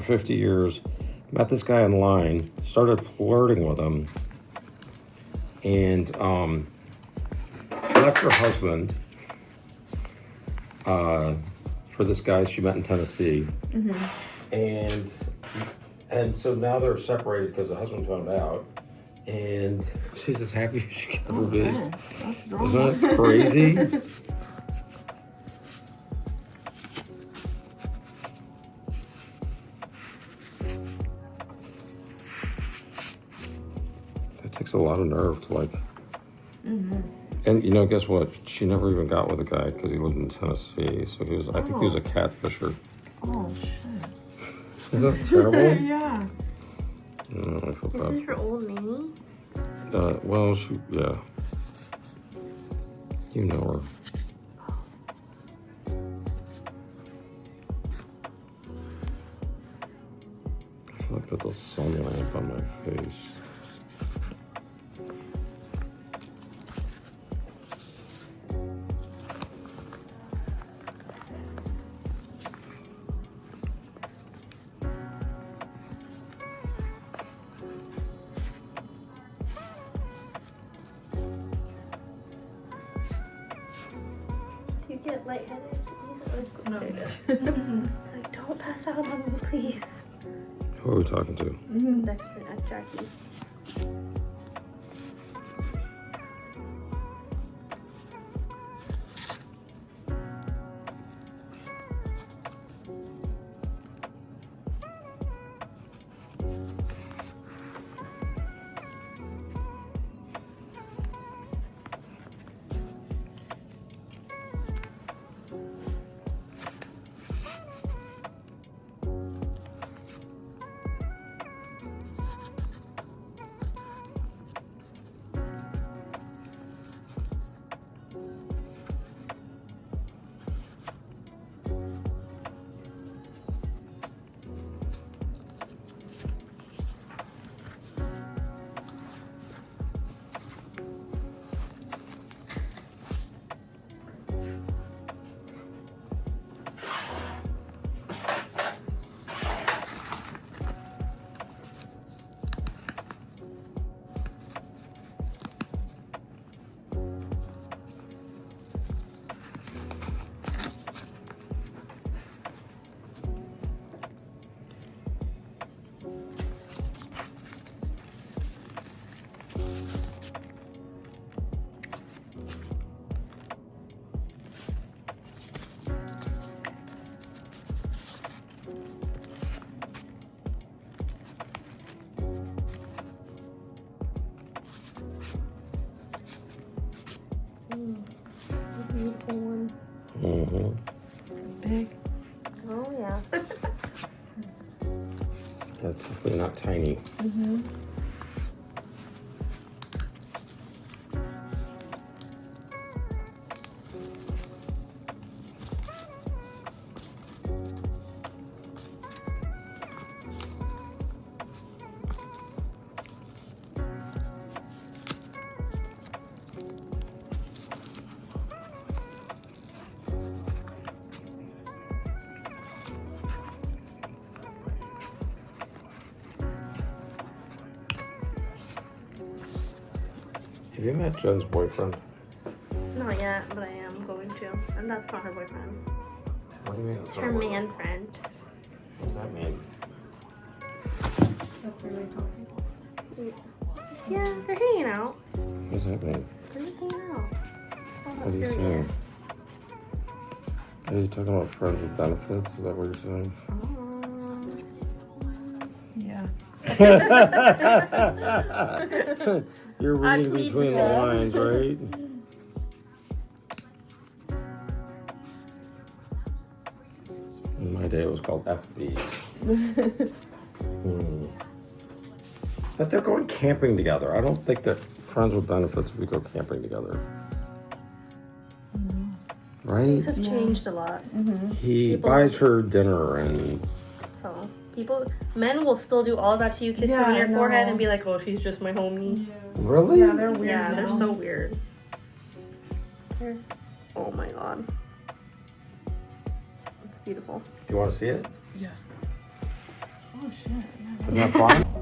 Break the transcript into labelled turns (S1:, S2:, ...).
S1: 50 years. Met this guy online, started flirting with him, and left her husband for this guy she met in Tennessee. And so now they're separated because the husband found out, and she's as happy as she can ever be.
S2: That's normal.
S1: Isn't that crazy? It takes a lot of nerve to like. And you know, guess what? She never even got with a guy because he lived in Tennessee. So he was, I think he was a catfisher.
S2: Oh, shit.
S1: Is that terrible?
S2: Yeah.
S1: No, I feel
S3: This
S1: bad.
S3: is your old nanny?
S1: Well, she, yeah. You know her. I feel like that's a sun lamp on my face.
S3: Do you get lightheaded?
S2: No.
S3: Like, don't pass out on me, please.
S1: Who are we talking to?
S3: Dexter, not Jackie. Beautiful one.
S2: Big.
S3: Oh, yeah.
S1: That's definitely not tiny. Have you met Jen's boyfriend?
S3: Not yet, but I am going to. And that's not her boyfriend.
S1: What do you mean?
S3: It's her man friend.
S1: What does that mean?
S2: That's really talking.
S3: Yeah, they're hanging out.
S1: What does that mean?
S3: They're just hanging out. It's not
S1: What
S3: that
S1: are you
S3: serious.
S1: saying? Are you talking about friends with benefits? Is that what you're saying?
S2: Yeah.
S1: You're reading
S3: plead
S1: between the
S3: with them.
S1: lines, right? In my day, it was called FB. But they're going camping together. I don't think that friends with benefits would go camping together. Right?
S3: Things have changed a lot.
S1: He
S3: People-
S1: buys her dinner and
S3: So, men will still do all that to you, kiss you on
S2: Yeah,
S3: your
S2: I
S3: forehead
S2: know.
S3: and be like, oh, she's just my homie.
S1: really?
S2: Yeah, they're weird.
S3: Yeah, they're
S2: now.
S3: so weird. Oh my god. It's beautiful.
S1: You want to see it?
S2: Yeah. Oh shit.
S1: Isn't that fun?